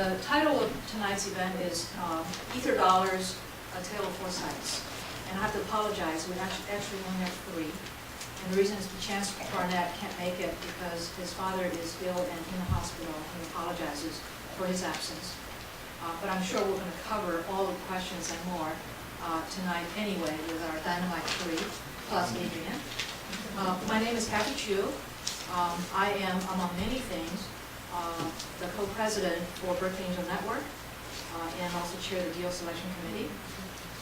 The title of tonight's event is Ether Dollars, A Tale of Four Sides. And I have to apologize, we actually only have three. And the reason is Chancellor Barnett can't make it because his father is ill and in the hospital. He apologizes for his absence. But I'm sure we're going to cover all the questions and more tonight anyway with our Dynamite 3 plus Adrian. My name is Kathy Chiu. I am, among many things, the co-president for Berkeley Angel Network and also chair the deal selection committee.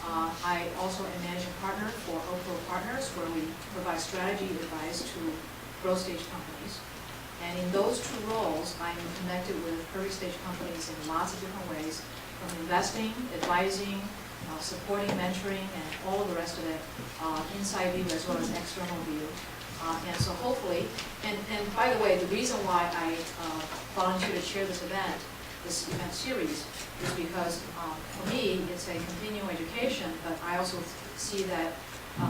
I also am managing partner for Opero Partners, where we provide strategy advice to growth stage companies. And in those two roles, I'm connected with early stage companies in lots of different ways, from investing, advising, supporting, mentoring, and all the rest of it, inside view as well as external view. And so hopefully, and by the way, the reason why I volunteered to chair this event series, is because for me, it's a continuing education, but I also see that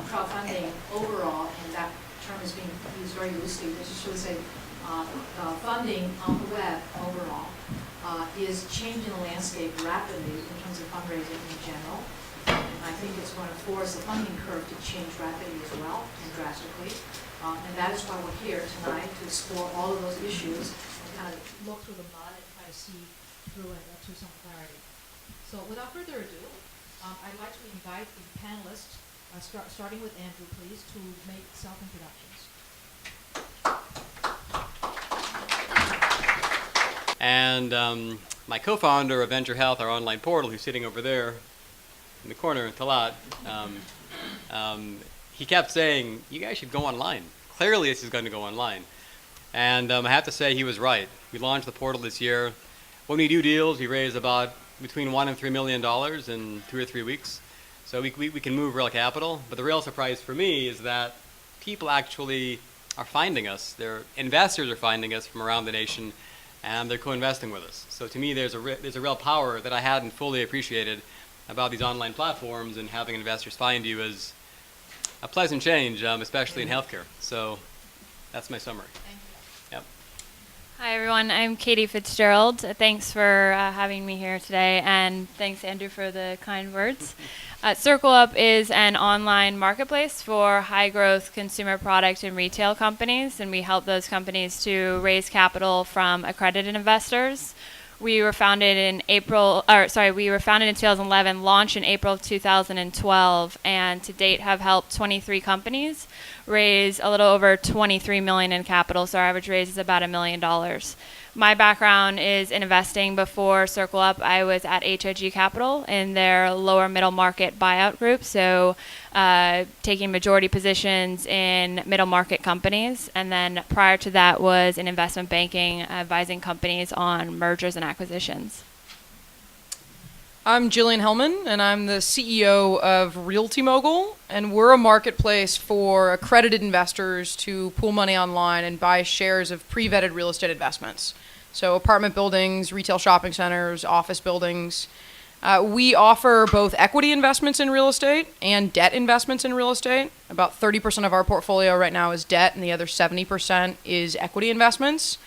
crowdfunding overall, and that term is being used very loosely, I should say funding on the web overall, is changing the landscape rapidly in terms of fundraising in general. And I think it's going to force the funding curve to change rapidly as well and drastically. And that is why we're here tonight, to explore all of those issues and kind of look through the mud and try to see through it to some clarity. So without further ado, I'd like to invite the panelists, starting with Andrew, please, to make self-introductions. And my co-founder of VentureHealth, our online portal, who's sitting over there in the corner, Talat, he kept saying, you guys should go online. Clearly this is going to go online. And I have to say he was right. We launched the portal this year. When we do deals, we raise about between $1 and $3 million in 2 or 3 weeks. So we can move real capital. But the real surprise for me is that people actually are finding us. Their investors are finding us from around the nation, and they're co-investing with us. So to me, there's a real power that I hadn't fully appreciated about these online platforms, and having investors find you is a pleasant change, especially in healthcare. So that's my summary. Thank you. Yep. Hi, everyone. I'm Katie Fitzgerald. Thanks for having me here today, and thanks, Andrew, for the kind words. CircleUp is an online marketplace for high-growth consumer product and retail companies, and we help those companies to raise capital from accredited investors. We were founded in 2011, launched in April of 2012, and to date have helped 23 companies raise a little over $23 million in capital, so our average raise is about $1 million. My background is in investing. Before CircleUp, I was at HIG Capital in their lower middle market buyout group, so taking majority positions in middle market companies. And then prior to that was in investment banking, advising companies on mergers and acquisitions. I'm Jilliene Helman, and I'm the CEO of Realty Mogul, and we're a marketplace for accredited investors to pool money online and buy shares of pre-vetted real estate investments. So apartment buildings, retail shopping centers, office buildings. We offer both equity investments in real estate and debt investments in real estate. About 30% of our portfolio right now is debt, and the other 70% is equity investments.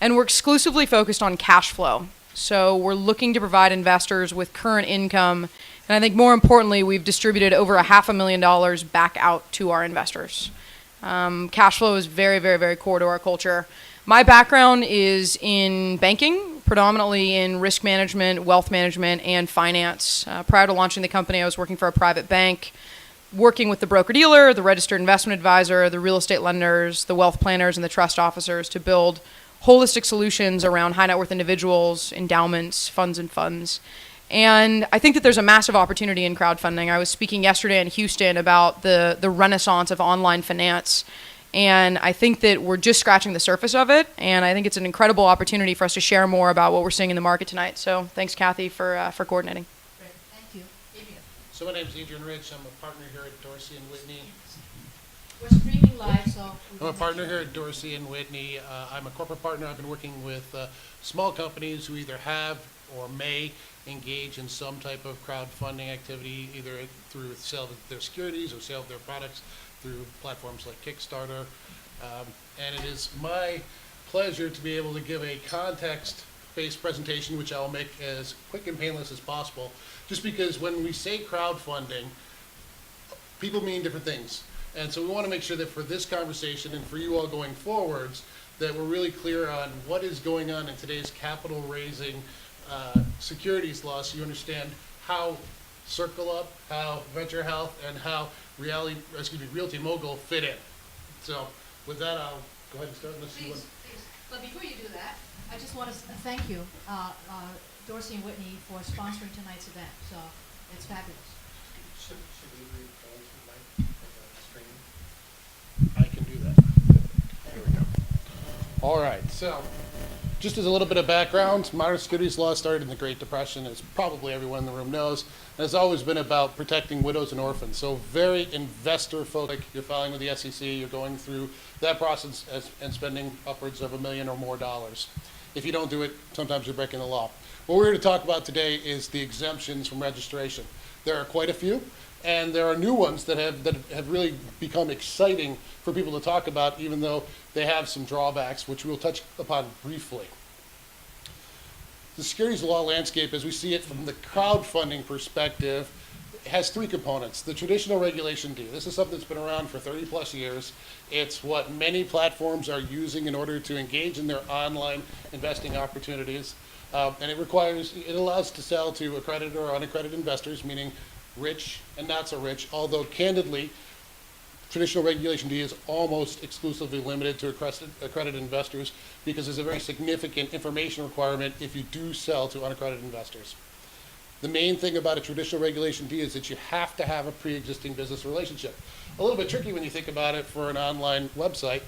And we're exclusively focused on cash flow. So we're looking to provide investors with current income. And I think more importantly, we've distributed over $500,000 back out to our investors. Cash flow is very, very, very core to our culture. My background is in banking, predominantly in risk management, wealth management, and finance. Prior to launching the company, I was working for a private bank, working with the broker-dealer, the registered investment advisor, the real estate lenders, the wealth planners, and the trust officers to build holistic solutions around high net worth individuals, endowments, funds and funds. And I think that there's a massive opportunity in crowdfunding. I was speaking yesterday in Houston about the renaissance of online finance. And I think that we're just scratching the surface of it. And I think it's an incredible opportunity for us to share more about what we're seeing in the market tonight. So thanks, Kathy, for coordinating. Great. Thank you. Adrian. So my name is Adrian Rich. I'm a partner here at Dorsey and Whitney. We're streaming live, so... I'm a partner here at Dorsey and Whitney. I'm a corporate partner. I've been working with small companies who either have or may engage in some type of crowdfunding activity, either through sale of their securities or sale of their products through platforms like Kickstarter. And it is my pleasure to be able to give a context based presentation, which I'll make as quick and painless as possible, just because when we say crowdfunding, people mean different things. And so we want to make sure that for this conversation and for you all going forwards, that we're really clear on what is going on in today's capital raising securities law, so you understand how CircleUp, how VentureHealth, and how Realty Mogul fit in. So with that, I'll go ahead and start. Please. But before you do that, I just want to thank you, Dorsey and Whitney, for sponsoring tonight's event. So it's fabulous. Should we read the stream? I can do that. Here we go. All right, so just as a little bit of background, modern securities law started in the Great Depression, as probably everyone in the room knows, and has always been about protecting widows and orphans. So very investor-focused. You're filing with the SEC, you're going through that process and spending upwards of $1 million or more. If you don't do it, sometimes you're breaking the law. What we're here to talk about today is the exemptions from registration. There are quite a few, and there are new ones that have really become exciting for people to talk about, even though they have some drawbacks, which we'll touch upon briefly. The securities law landscape, as we see it from the crowdfunding perspective, has three components. The traditional Regulation D. This is something that's been around for 30 plus years. It's what many platforms are using in order to engage in their online investing opportunities. And it allows to sell to accredited or unaccredited investors, meaning rich and not so rich, although candidly, traditional Regulation D is almost exclusively limited to accredited investors because there's a very significant information requirement if you do sell to unaccredited investors. The main thing about a traditional Regulation D is that you have to have a pre-existing business relationship. A little bit tricky when you think about it for an online website,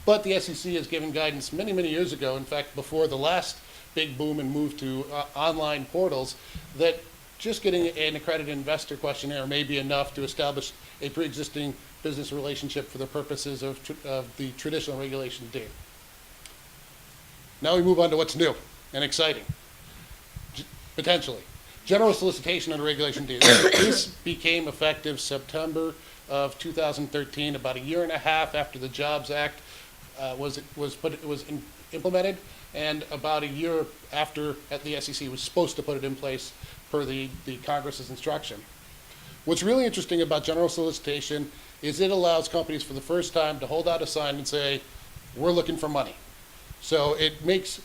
but the SEC has given guidance many, many years ago, in fact, before the last big boom and move to online portals, that just getting an accredited investor questionnaire may be enough to establish a pre-existing business relationship for the purposes of the traditional Regulation D. Now we move on to what's new and exciting, potentially. General solicitation under Regulation D. This became effective September of 2013, about a year and a half after the Jobs Act was implemented, and about a year after the SEC was supposed to put it in place per the Congress's instruction. What's really interesting about general solicitation is it allows companies for the first time to hold out a sign and say, we're looking for money. So it makes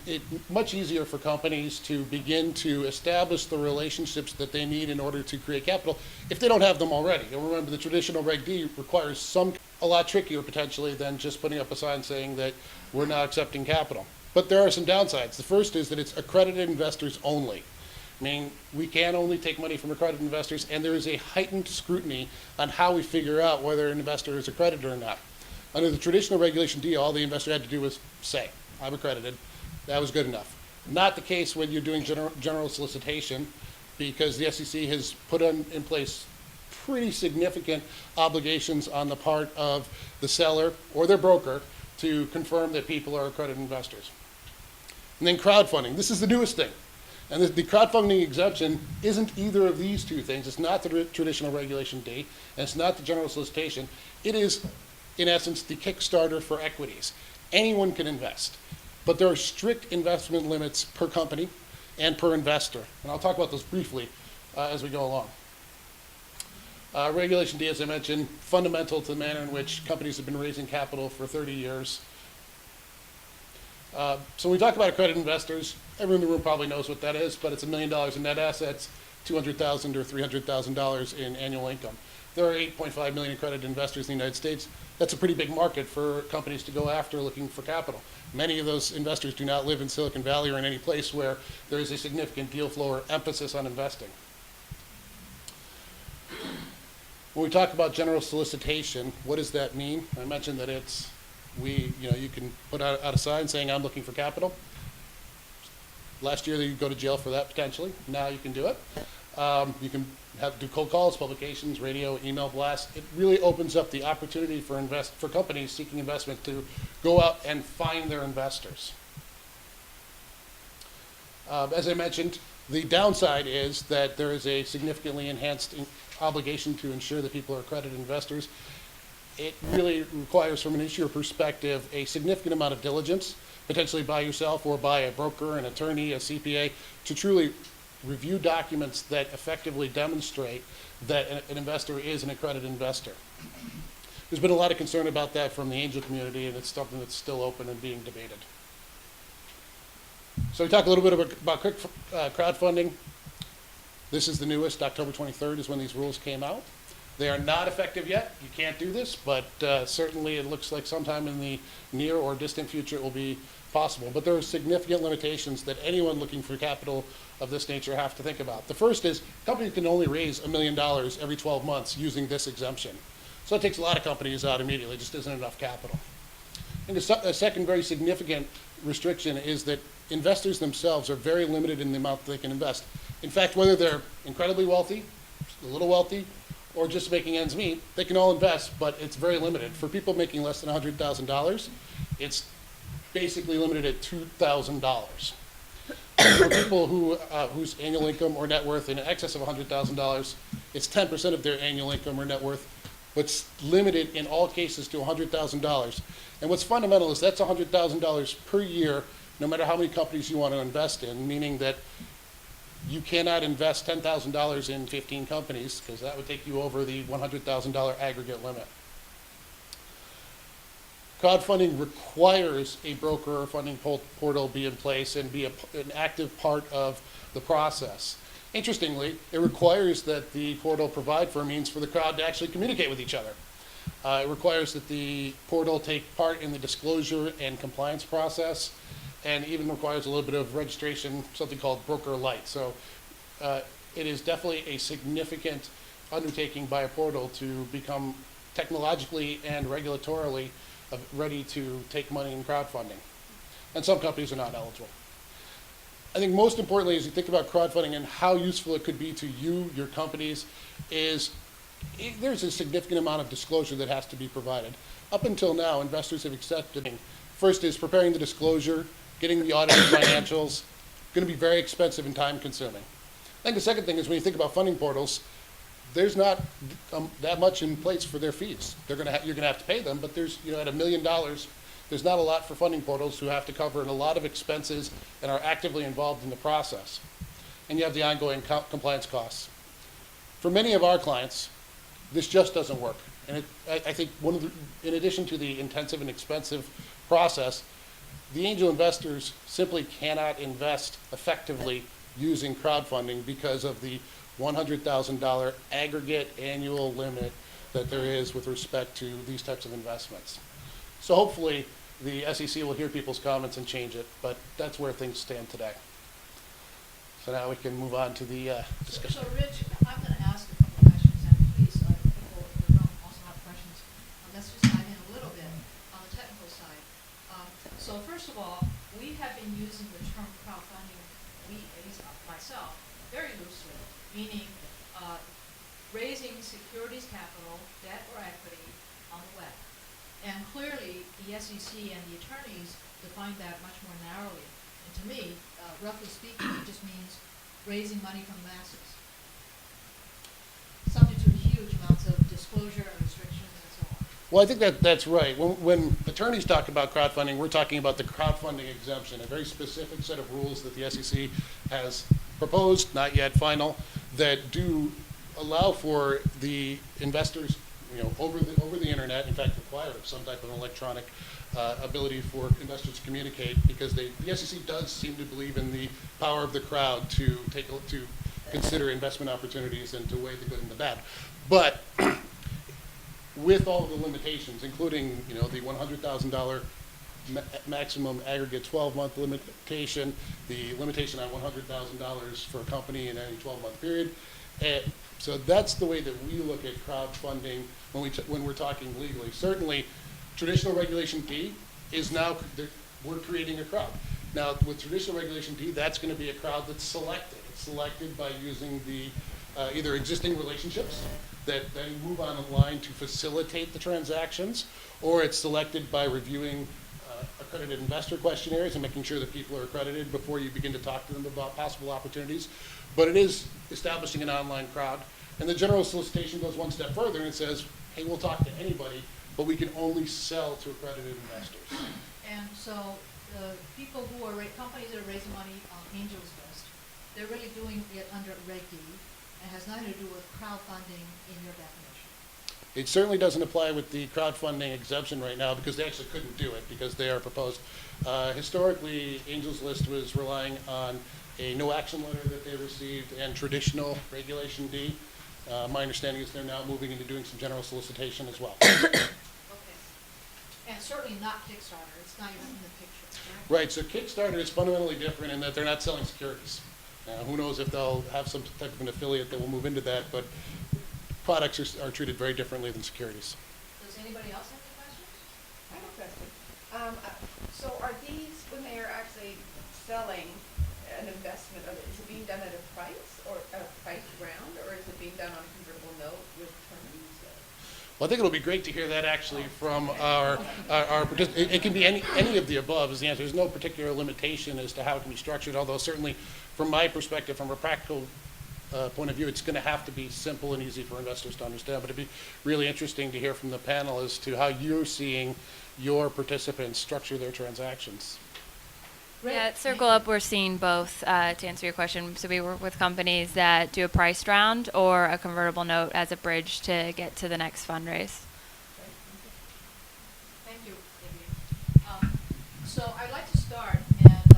it much easier for companies to begin to establish the relationships that they need in order to create capital if they don't have them already. And remember, the traditional Reg D requires a lot trickier potentially than just putting up a sign saying that we're not accepting capital. But there are some downsides. The first is that it's accredited investors only. I mean, we can only take money from accredited investors, and there is a heightened scrutiny on how we figure out whether an investor is accredited or not. Under the traditional Regulation D, all the investor had to do was say, I'm accredited. That was good enough. Not the case when you're doing general solicitation, because the SEC has put in place pretty significant obligations on the part of the seller or their broker to confirm that people are accredited investors. And then crowdfunding. This is the newest thing. And the crowdfunding exemption isn't either of these two things. It's not the traditional Regulation D, and it's not the general solicitation. It is, in essence, the Kickstarter for equities. Anyone can invest, but there are strict investment limits per company and per investor. And I'll talk about those briefly as we go along. Regulation D, as I mentioned, fundamental to the manner in which companies have been raising capital for 30 years. So when we talk about accredited investors, everyone in the room probably knows what that is, but it's $1 million in net assets, $200,000 or $300,000 in annual income. There are 8.5 million accredited investors in the United States. That's a pretty big market for companies to go after looking for capital. Many of those investors do not live in Silicon Valley or in any place where there is a significant deal flow or emphasis on investing. When we talk about general solicitation, what does that mean? I mentioned that you can put out a sign saying I'm looking for capital. Last year you go to jail for that potentially. Now you can do it. You can do cold calls, publications, radio, email blasts. It really opens up the opportunity for companies seeking investment to go out and find their investors. As I mentioned, the downside is that there is a significantly enhanced obligation to ensure that people are accredited investors. It really requires, from an issuer perspective, a significant amount of diligence potentially by yourself or by a broker, an attorney, a CPA, to truly review documents that effectively demonstrate that an investor is an accredited investor. There's been a lot of concern about that from the angel community, and it's something that's still open and being debated. So we talked a little bit about crowdfunding. This is the newest. October 23rd is when these rules came out. They are not effective yet. You can't do this, but certainly it looks like sometime in the near or distant future it will be possible. But there are significant limitations that anyone looking for capital of this nature have to think about. The first is companies can only raise $1 million every 12 months using this exemption. So it takes a lot of companies out immediately. Just isn't enough capital. And a second very significant restriction is that investors themselves are very limited in the amount that they can invest. In fact, whether they're incredibly wealthy, a little wealthy, or just making ends meet, they can all invest, but it's very limited. For people making less than $100,000, it's basically limited at $2,000. For people whose annual income or net worth in excess of $100,000, it's 10% of their annual income or net worth, but it's limited in all cases to $100,000. And what's fundamental is that's $100,000 per year, no matter how many companies you want to invest in, meaning that you cannot invest $10,000 in 15 companies because that would take you over the $100,000 aggregate limit. Crowdfunding requires a broker or funding portal be in place and be an active part of the process. Interestingly, it requires that the portal provide for a means for the crowd to actually communicate with each other. It requires that the portal take part in the disclosure and compliance process, and even requires a little bit of registration, something called broker light. So it is definitely a significant undertaking by a portal to become technologically and regulatorily ready to take money in crowdfunding. And some companies are not eligible. I think most importantly, as you think about crowdfunding and how useful it could be to you, your companies, is there's a significant amount of disclosure that has to be provided. Up until now, investors have accepted. First is preparing the disclosure, getting the audited financials, going to be very expensive and time consuming. I think the second thing is when you think about funding portals, there's not that much in place for their fees. You're going to have to pay them, but there's, at $1 million, there's not a lot for funding portals who have to cover a lot of expenses and are actively involved in the process. And you have the ongoing compliance costs. For many of our clients, this just doesn't work. And I think in addition to the intensive and expensive process, the angel investors simply cannot invest effectively using crowdfunding because of the $100,000 aggregate annual limit that there is with respect to these types of investments. So hopefully the SEC will hear people's comments and change it, but that's where things stand today. So now we can move on to the discussion. So Rich, I'm going to ask a couple of questions, and please, people in the room also have questions. Let's just dive in a little bit on the technical side. So first of all, we have been using the term crowdfunding, at least myself, very loosely, meaning raising securities capital, debt or equity on the web. And clearly, the SEC and the attorneys define that much more narrowly. And to me, roughly speaking, it just means raising money from masses, subject to huge amounts of disclosure and restrictions and so on. Well, I think that's right. When attorneys talk about crowdfunding, we're talking about the crowdfunding exemption, a very specific set of rules that the SEC has proposed, not yet final, that do allow for the investors, over the internet, in fact, require some type of electronic ability for investors to communicate, because the SEC does seem to believe in the power of the crowd to consider investment opportunities and to weigh the good and the bad. But with all of the limitations, including the $100,000 maximum aggregate 12-month limitation, the limitation on $100,000 for a company in any 12-month period. So that's the way that we look at crowdfunding when we're talking legally. Certainly, traditional Regulation D is now, we're creating a crowd. Now, with traditional Regulation D, that's going to be a crowd that's selected. It's selected by using the either existing relationships that then move on a line to facilitate the transactions, or it's selected by reviewing accredited investor questionnaires and making sure that people are accredited before you begin to talk to them about possible opportunities. But it is establishing an online crowd. And the general solicitation goes one step further and says, hey, we'll talk to anybody, but we can only sell to accredited investors. And so the people who are, companies that are raising money on Angels List, they're really doing it under Reg D, and has nothing to do with crowdfunding in your definition. It certainly doesn't apply with the crowdfunding exemption right now because they actually couldn't do it because they are proposed. Historically, Angels List was relying on a no action letter that they received and traditional Regulation D. My understanding is they're now moving into doing some general solicitation as well. Okay. And certainly not Kickstarter, it's not even in the picture, correct? Right, so Kickstarter is fundamentally different in that they're not selling securities. Who knows if they'll have some type of an affiliate that will move into that, but products are treated very differently than securities. Does anybody else have any questions? I have a question. So are these, when they are actually selling an investment, is it being done at a price or a price round, or is it being done on a convertible note with terms? Well, I think it'll be great to hear that actually from our it can be any of the above is the answer. There's no particular limitation as to how it can be structured, although certainly from my perspective, from a practical point of view, it's going to have to be simple and easy for investors to understand. But it'd be really interesting to hear from the panel as to how you're seeing your participants structure their transactions. Great. Yeah, at Thank CircleUp, you. we're seeing both, to answer your question. So we work with companies that do a priced round or a convertible note as a bridge to get to the next fundraise. Thank you, Adrian. So I'd like to start and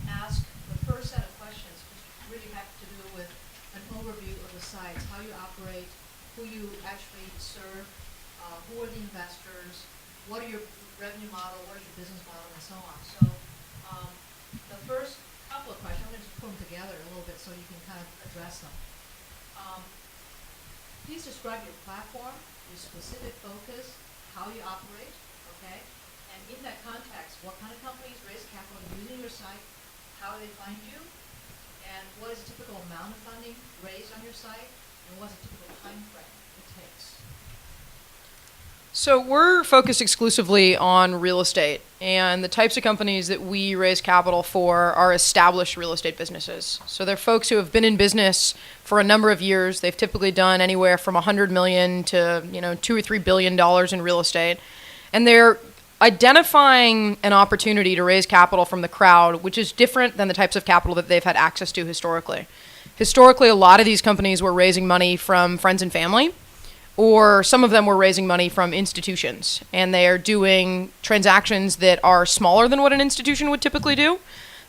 ask the first set of questions, which really have to do with an overview of the sites, how you operate, who you actually serve, who are the investors, what are your revenue model, what is your business model, and so on. So the first couple of questions, I'm going to just put them together a little bit so you can kind of address them. Please describe your platform, your specific focus, how you operate, okay? And in that context, what kind of companies raise capital using your site, how do they find you, and what is the typical amount of funding raised on your site, and what's the typical time frame it takes? So we're focused exclusively on real estate, and the types of companies that we raise capital for are established real estate businesses. So they're folks who have been in business for a number of years. They've typically done anywhere from $100 million to $2 or $3 billion in real estate, and they're identifying an opportunity to raise capital from the crowd, which is different than the types of capital that they've had access to historically. Historically, a lot of these companies were raising money from friends and family, or some of them were raising money from institutions, and they are doing transactions that are smaller than what an institution would typically do.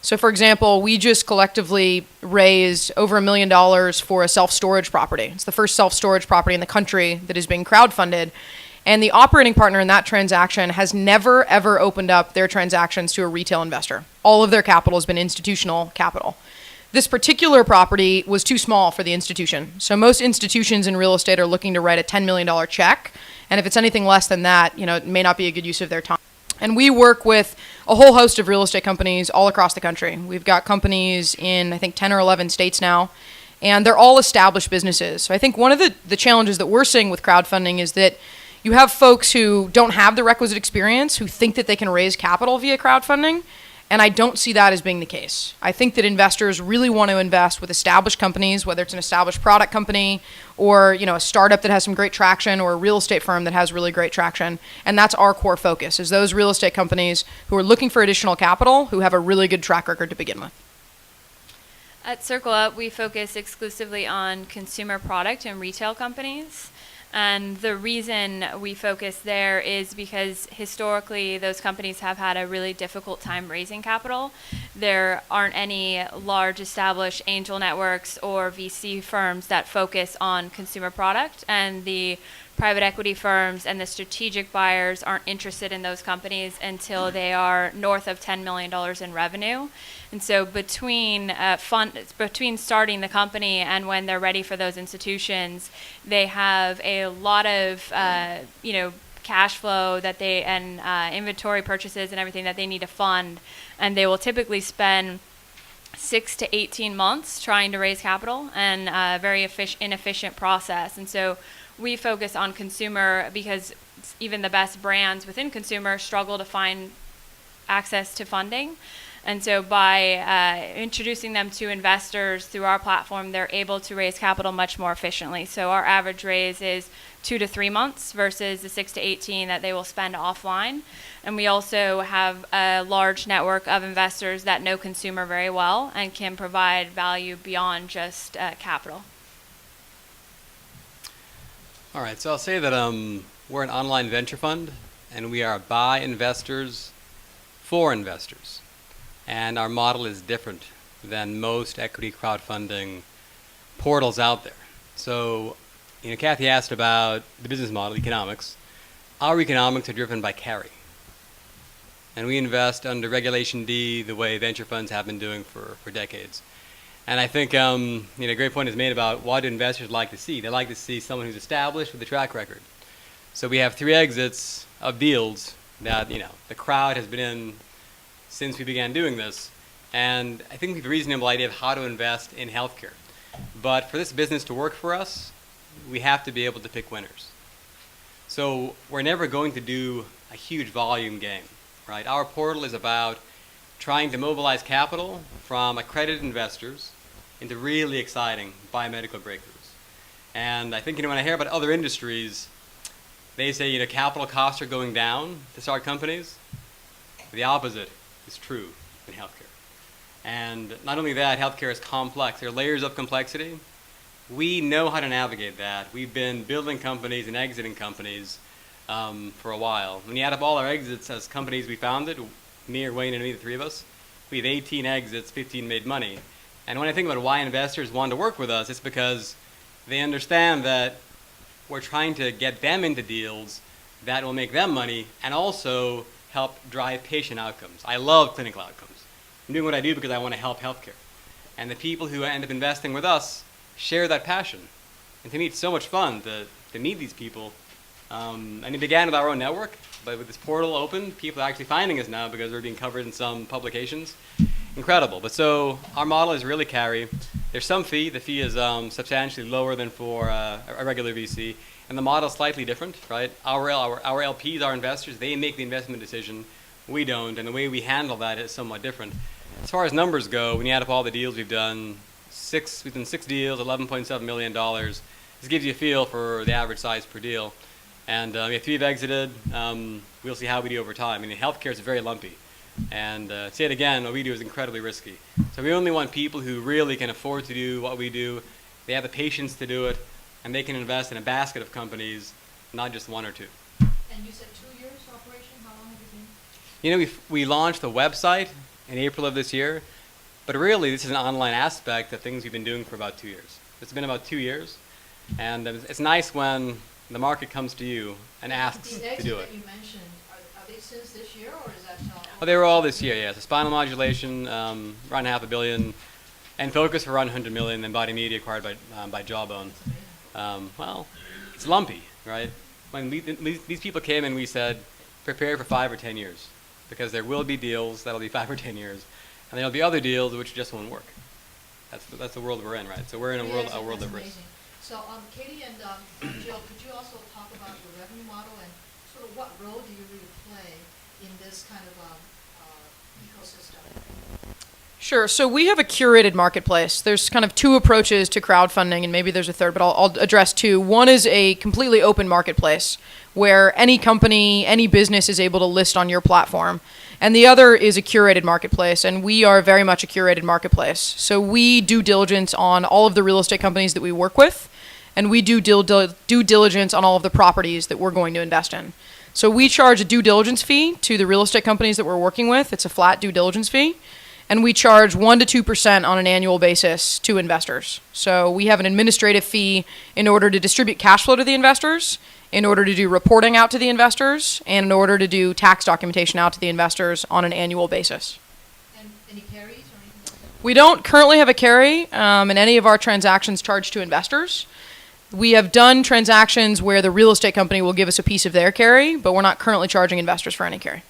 So for example, we just collectively raised over $1 million for a self-storage property. It's the first self-storage property in the country that is being crowdfunded, and the operating partner in that transaction has never ever opened up their transactions to a retail investor. All of their capital has been institutional capital. This particular property was too small for the institution. So most institutions in real estate are looking to write a $10 million check. And if it's anything less than that, it may not be a good use of their time. And we work with a whole host of real estate companies all across the country. We've got companies in, I think, 10 or 11 states now. And they're all established businesses. So I think one of the challenges that we're seeing with crowdfunding is that you have folks who don't have the requisite experience, who think that they can raise capital via crowdfunding. And I don't see that as being the case. I think that investors really want to invest with established companies, whether it's an established product company or a startup that has some great traction or a real estate firm that has really great traction. And that's our core focus, is those real estate companies who are looking for additional capital, who have a really good track record to begin with. At CircleUp, we focus exclusively on consumer product and retail companies. And the reason we focus there is because historically those companies have had a really difficult time raising capital. There aren't any large established angel networks or VC firms that focus on consumer product, and the private equity firms and the strategic buyers aren't interested in those companies until they are north of $10 million in revenue. And so between starting the company and when they're ready for those institutions, they have a lot of cash flow that and inventory purchases and everything that they need to fund, and they will typically spend 6 to 18 months trying to raise capital, and a very inefficient process. And so we focus on consumer because even the best brands within consumer struggle to find access to funding. And so by introducing them to investors through our platform, they're able to raise capital much more efficiently. So our average raise is 2 to 3 months versus the 6 to 18 that they will spend offline. And we also have a large network of investors that know consumer very well and can provide value beyond just capital. All right, so I'll say that we're an online venture fund, and we are by investors for investors. And our model is different than most equity crowdfunding portals out there. So, Kathy asked about the business model, economics. Our economics are driven by carry. And we invest under Regulation D the way venture funds have been doing for decades. And I think a great point is made about what do investors like to see. They like to see someone who's established with a track record. So we have 3 exits of deals that the crowd has been in since we began doing this. And I think we have a reasonable idea of how to invest in healthcare. But for this business to work for us, we have to be able to pick winners. So we're never going to do a huge volume game, right? Our portal is about trying to mobilize capital from accredited investors into really exciting biomedical breakthroughs. And I think when I hear about other industries, they say capital costs are going down to start companies. The opposite is true in healthcare. And not only that, healthcare is complex. There are layers of complexity. We know how to navigate that. We've been building companies and exiting companies for a while. When you add up all our exits as companies we founded, me or Wayne and me, the 3 of us, we have 18 exits, 15 made money. And when I think about why investors want to work with us, it's because they understand that we're trying to get them into deals that will make them money and also help drive patient outcomes. I love clinical outcomes. I'm doing what I do because I want to help healthcare. And the people who end up investing with us share that passion. And to me, it's so much fun to meet these people. And it began with our own network, but with this portal open, people are actually finding us now because we're being covered in some publications. Incredible. But so our model is really carry. There's some fee. The fee is substantially lower than for a regular VC. And the model is slightly different, right? Our LPs, our investors, they make the investment decision. We don't. And the way we handle that is somewhat different. As far as numbers go, when you add up all the deals we've done, we've done 6 deals, $11.7 million. This gives you a feel for the average size per deal. And we have 3 have exited. We'll see how we do over time. I mean, healthcare is very lumpy. And say it again, what we do is incredibly risky. So we only want people who really can afford to do what we do. They have the patience to do it, and they can invest in a basket of companies, not just 1 or 2. And you said 2 years operation? How long have you been? We launched the website in April of this year, but really this is an online aspect of things we've been doing for about 2 years. It's been about 2 years, and it's nice when the market comes to you and asks to do it. The exit that you mentioned, are they since this year, or is that all? Oh, they were all this year, yeah. So spinal modulation, around $500 million, and Focus for around $100 million, then Body Media acquired by Jawbone. Well, it's lumpy, right? When these people came and we said, prepare for 5 or 10 years, because there will be deals that'll be 5 or 10 years, and there'll be other deals which just won't work. That's the world we're in, right? So we're in a world of risk. So Katie and Jill, could you also talk about your revenue model and sort of what role do you really play in this kind of ecosystem? Sure. So we have a curated marketplace. There's kind of 2 approaches to crowdfunding, and maybe there's a third, but I'll address 2. One is a completely open marketplace where any company, any business is able to list on your platform. And the other is a curated marketplace, and we are very much a curated marketplace. So we do diligence on all of the real estate companies that we work with, and we do due diligence on all of the properties that we're going to invest in. So we charge a due diligence fee to the real estate companies that we're working with. It's a flat due diligence fee. And we charge 1 to 2% on an annual basis to investors. So we have an administrative fee in order to distribute cash flow to the investors, in order to do reporting out to the investors, and in order to do tax documentation out to the investors on an annual basis. And any carries or anything like that? We don't currently have a carry in any of our transactions charged to investors. We have done transactions where the real estate company will give us a piece of their carry, but we're not currently charging investors for any carry.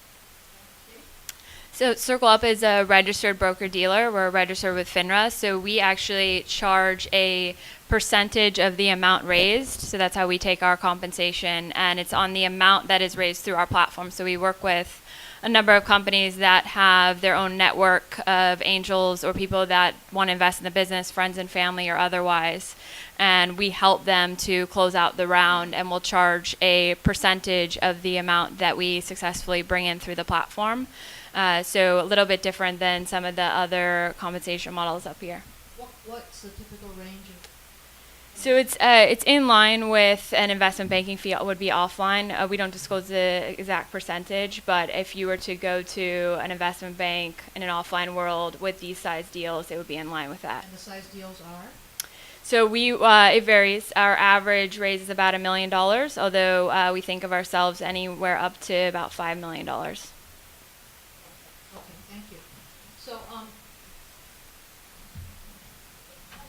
So CircleUp is a registered broker-dealer. We're registered with FINRA, so we actually charge a percentage of the amount raised. So that's how we take our compensation, and it's on the amount that is raised through our platform. So we work with a number of companies that have their own network of angels or people that want to invest in the business, friends and family or otherwise. And we help them to close out the round, and we'll charge a percentage of the amount that we successfully bring in through the platform. So a little bit different than some of the other compensation models up here. What's the typical range of? So it's in line with an investment banking fee would be offline. We don't disclose the exact percentage, but if you were to go to an investment bank in an offline world with these size deals, it would be in line with that. And the size deals are? So it varies. Our average raise is about $1 million, although we think of ourselves anywhere up to about $5 million. Okay, thank you. So,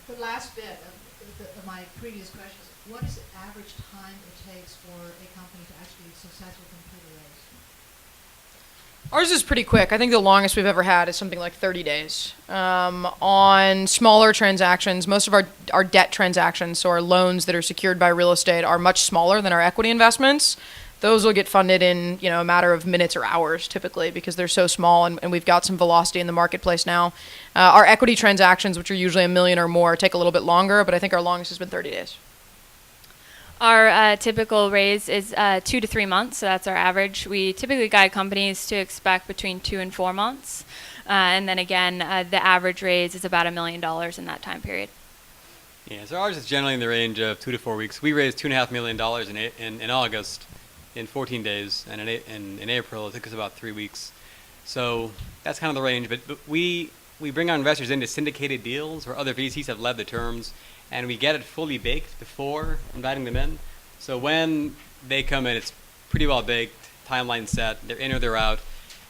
the last bit of my previous question is, what is the average time it takes for a company to actually successfully complete a raise? Ours is pretty quick. I think the longest we've ever had is something like 30 days. On smaller transactions, most of our debt transactions, so our loans that are secured by real estate, are much smaller than our equity investments. Those will get funded in a matter of minutes or hours typically, because they're so small, and we've got some velocity in the marketplace now. Our equity transactions, which are usually $1 million or more, take a little bit longer, but I think our longest has been 30 days. Our typical raise is 2 to 3 months, so that's our average. We typically guide companies to expect between 2 and 4 months. And then again, the average raise is about $1 million in that time period. Yeah, so ours is generally in the range of 2 to 4 weeks. We raised $2.5 million in August in 14 days, and in April it took us about 3 weeks. So that's kind of the range. But we bring our investors into syndicated deals where other VCs have led the terms, and we get it fully baked before inviting them in. So when they come in, it's pretty well baked, timeline set, they're in or they're out,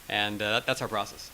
and that's our process.